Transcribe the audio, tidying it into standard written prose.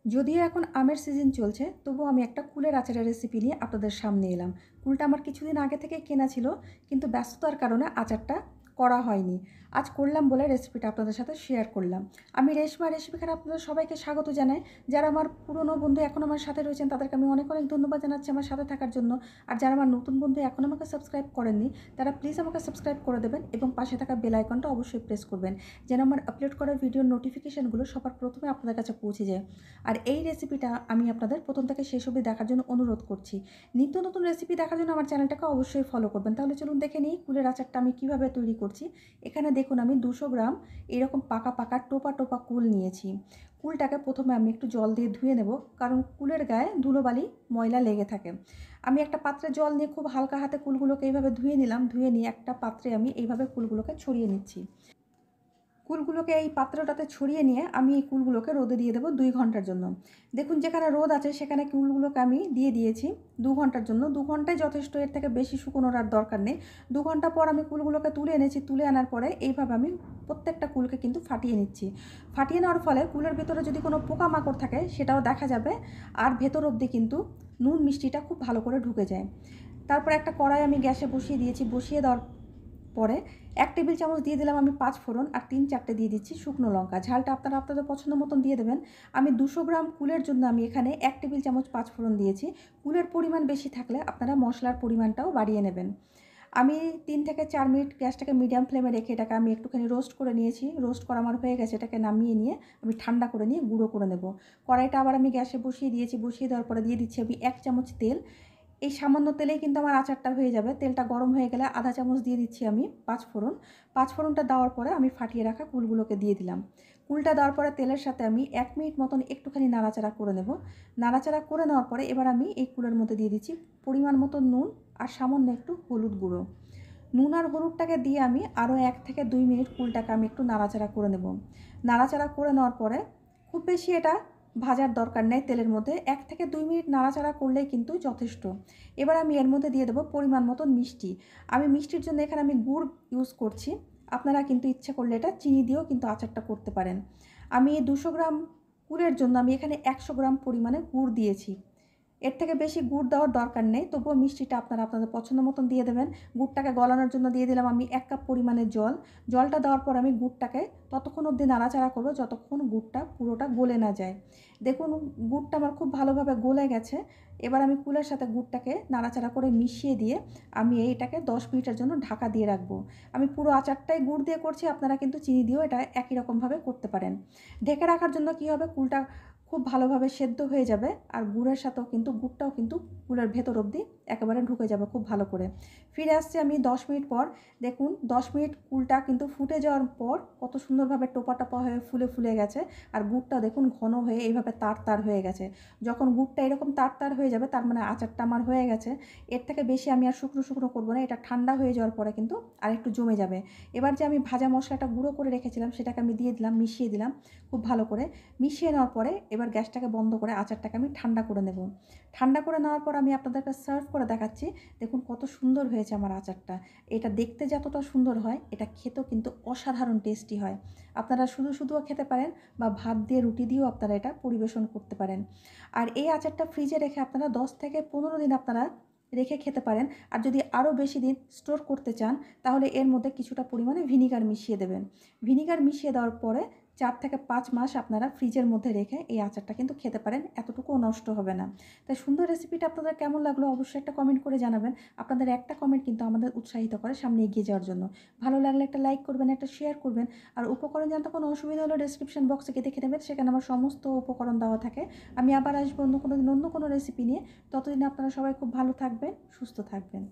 যদিও এখন আমের সিজন চলছে, তবুও আমি একটা কুলের আচারের রেসিপি নিয়ে আপনাদের সামনে এলাম। কুলটা আমার কিছুদিন আগে থেকে কেনা ছিল, কিন্তু ব্যস্ততার কারণে আচারটা করা হয়নি। আজ করলাম বলে রেসিপিটা আপনাদের সাথে শেয়ার করলাম। আমি রেশমা রেসিপিখানে আপনাদের সবাইকে স্বাগত জানাই। যারা আমার পুরনো বন্ধু এখন আমার সাথে রয়েছেন, তাদেরকে আমি অনেক অনেক ধন্যবাদ জানাচ্ছি আমার সাথে থাকার জন্য। আর যারা আমার নতুন বন্ধু এখন আমাকে সাবস্ক্রাইব করেননি, তারা প্লিজ আমাকে সাবস্ক্রাইব করে দেবেন এবং পাশে থাকা বেল আইকনটা অবশ্যই প্রেস করবেন, যেন আমার আপলোড করা ভিডিওর নোটিফিকেশানগুলো সবার প্রথমে আপনাদের কাছে পৌঁছে যায়। আর এই রেসিপিটা আমি আপনাদের প্রথম থেকে শেষ অবধি দেখার জন্য অনুরোধ করছি। নিত্য নতুন রেসিপি দেখার জন্য আমার চ্যানেলটাকে অবশ্যই ফলো করবেন। তাহলে চলুন দেখে নিই কুলের আচারটা আমি কীভাবে তৈরি করছি। এখানে দেখুন আমি 200 গ্রাম এরকম পাকা পাকা টোপা টোপা কুল নিয়েছি। কুলটাকে প্রথমে আমি একটু জল দিয়ে ধুয়ে নেব, কারণ কুলের গায়ে ধুলোবালি ময়লা লেগে থাকে। আমি একটা পাত্রে জল নিয়ে খুব হালকা হাতে কুলগুলোকে এইভাবে ধুয়ে নিলাম। ধুয়ে নিয়ে একটা পাত্রে আমি এইভাবে কুলগুলোকে ছড়িয়ে নিচ্ছি। কুলগুলোকে এই পাত্রটাতে ছড়িয়ে নিয়ে আমি এই কুলগুলোকে রোদে দিয়ে দেবো 2 ঘন্টার জন্য। দেখুন যেখানে রোদ আছে সেখানে কুলগুলোকে আমি দিয়ে দিয়েছি 2 ঘন্টার জন্য। 2 ঘন্টাই যথেষ্ট, এর থেকে বেশি শুকোনোর আর দরকার নেই। 2 ঘন্টা পর আমি কুলগুলোকে তুলে এনেছি। তুলে আনার পরে এইভাবে আমি প্রত্যেকটা কুলকে কিন্তু ফাটিয়ে নিচ্ছি। ফাটিয়ে নেওয়ার ফলে কুলের ভিতরে যদি কোনো পোকামাকড় থাকে সেটাও দেখা যাবে, আর ভেতর অবধি কিন্তু নুন মিষ্টিটা খুব ভালো করে ঢুকে যায়। তারপর একটা কড়াই আমি গ্যাসে বসিয়ে দিয়েছি। বসিয়ে দেওয়ার পরে 1 টেবিল চামচ দিয়ে দিলাম আমি 5 ফোড়ন, আর 3-4টে দিয়ে দিচ্ছি শুকনো লঙ্কা। ঝালটা আপনারা আপনাদের পছন্দ মতন দিয়ে দেবেন। আমি 200 গ্রাম কুলের জন্য আমি এখানে 1 টেবিল চামচ 5 ফোড়ন দিয়েছি। কুলের পরিমাণ বেশি থাকলে আপনারা মশলার পরিমাণটাও বাড়িয়ে নেবেন। আমি 3 থেকে 4 মিনিট গ্যাসটাকে মিডিয়াম ফ্লেমে রেখে এটাকে আমি একটুখানি রোস্ট করে নিয়েছি। রোস্ট করা আমার হয়ে গেছে। এটাকে নামিয়ে নিয়ে আমি ঠান্ডা করে নিয়ে গুঁড়ো করে নেব। কড়াইটা আবার আমি গ্যাসে বসিয়ে দিয়েছি। বসিয়ে দেওয়ার পরে দিয়ে দিচ্ছি আমি 1 চামচ তেল। এই সামান্য তেলেই কিন্তু আমার আচারটা হয়ে যাবে। তেলটা গরম হয়ে গেলে আধা চামচ দিয়ে দিচ্ছি আমি 5 ফোড়ন। 5 ফোড়নটা দেওয়ার পরে আমি ফাটিয়ে রাখা কুলগুলোকে দিয়ে দিলাম। কুলটা দেওয়ার পরে তেলের সাথে আমি 1 মিনিট মতন একটুখানি নাড়াচাড়া করে নেব। নাড়াচাড়া করে নেওয়ার পরে এবার আমি এই কুলের মধ্যে দিয়ে দিচ্ছি পরিমাণ মতো নুন আর সামান্য একটু হলুদ গুঁড়ো। নুন আর হলুদটাকে দিয়ে আমি আরও 1 থেকে 2 মিনিট কুলটাকে আমি একটু নাড়াচাড়া করে নেব। নাড়াচাড়া করে নেওয়ার পরে খুব বেশি এটা ভাজার দরকার নেই তেলের মধ্যে। 1 থেকে 2 মিনিট নাড়াচাড়া করলেই কিন্তু যথেষ্ট। এবার আমি এর মধ্যে দিয়ে দেবো পরিমাণ মতন মিষ্টি। আমি মিষ্টির জন্য এখানে আমি গুড় ইউজ করছি। আপনারা কিন্তু ইচ্ছে করলে এটা চিনি দিয়েও কিন্তু আচারটা করতে পারেন। আমি 200 গ্রাম গুড়ের জন্য আমি এখানে 100 গ্রাম পরিমাণে গুড় দিয়েছি। এর থেকে বেশি গুড় দেওয়ার দরকার নেই, তবুও মিষ্টিটা আপনারা আপনাদের পছন্দ মতন দিয়ে দেবেন। গুড়টাকে গলানোর জন্য দিয়ে দিলাম আমি 1 কাপ পরিমাণের জল। জলটা দেওয়ার পর আমি গুড়টাকে ততক্ষণ অবধি নাড়াচাড়া করবো যতক্ষণ গুড়টা পুরোটা গলে না যায়। দেখুন গুড়টা আমার খুব ভালোভাবে গলে গেছে। এবার আমি কুলের সাথে গুড়টাকে নাড়াচাড়া করে মিশিয়ে দিয়ে আমি এইটাকে 10 মিনিটের জন্য ঢাকা দিয়ে রাখবো। আমি পুরো আচারটাই গুড় দিয়ে করছি, আপনারা কিন্তু চিনি দিয়েও এটা একই রকমভাবে করতে পারেন। ঢেকে রাখার জন্য কী হবে, কুলটা খুব ভালোভাবে সেদ্ধ হয়ে যাবে, আর গুড়ের সাথেও কিন্তু গুড়টাও কিন্তু কুলের ভেতর অবধি একেবারে ঢুকে যাবে খুব ভালো করে। ফিরে আসছি আমি 10 মিনিট পর। দেখুন 10 মিনিট কুলটা কিন্তু ফুটে যাওয়ার পর কত সুন্দরভাবে টোপা টোপা হয়ে ফুলে ফুলে গেছে, আর গুড়টা দেখুন ঘন হয়ে এইভাবে তার তার হয়ে গেছে। যখন গুড়টা এরকম তার তার হয়ে যাবে তার মানে আচারটা আমার হয়ে গেছে। এর থেকে বেশি আমি আর শুকনো শুকনো করবো না, এটা ঠান্ডা হয়ে যাওয়ার পরে কিন্তু আর একটু জমে যাবে। এবার যে আমি ভাজা মশলাটা গুঁড়ো করে রেখেছিলাম সেটাকে আমি দিয়ে দিলাম, মিশিয়ে দিলাম খুব ভালো করে। মিশিয়ে নেওয়ার পরে এবার গ্যাসটাকে বন্ধ করে আচারটাকে আমি ঠান্ডা করে নেব। ঠান্ডা করে নেওয়ার পর আমি আপনাদেরকে সার্ভ করে দেখাচ্ছি। দেখুন কত সুন্দর হয়েছে আমার আচারটা। এটা দেখতে যতটা সুন্দর হয়, এটা খেতেও কিন্তু অসাধারণ টেস্টি হয়। আপনারা শুধু শুধুও খেতে পারেন, বা ভাত দিয়ে রুটি দিয়েও আপনারা এটা পরিবেশন করতে পারেন। আর এই আচারটা ফ্রিজে রেখে আপনারা 10 থেকে 15 দিন আপনারা রেখে খেতে পারেন। আর যদি আরও বেশি দিন স্টোর করতে চান, তাহলে এর মধ্যে কিছুটা পরিমাণে ভিনিগার মিশিয়ে দেবেন। ভিনিগার মিশিয়ে দেওয়ার পরে 4 থেকে 5 মাস আপনারা ফ্রিজের মধ্যে রেখে এই আচারটা কিন্তু খেতে পারেন, এতটুকুও নষ্ট হবে না। তাই সুন্দর রেসিপিটা আপনাদের কেমন লাগলো অবশ্যই একটা কমেন্ট করে জানাবেন। আপনাদের একটা কমেন্ট কিন্তু আমাদের উৎসাহিত করে সামনে এগিয়ে যাওয়ার জন্য। ভালো লাগলে একটা লাইক করবেন, একটা শেয়ার করবেন। আর উপকরণ জানতে কোনো অসুবিধা হলে ডেসক্রিপশন বক্সে গিয়ে দেখে নেবেন, সেখানে আমার সমস্ত উপকরণ দেওয়া থাকে। আমি আবার আসবো অন্য কোনো দিন অন্য কোনো রেসিপি নিয়ে। ততদিন আপনারা সবাই খুব ভালো থাকবেন, সুস্থ থাকবেন।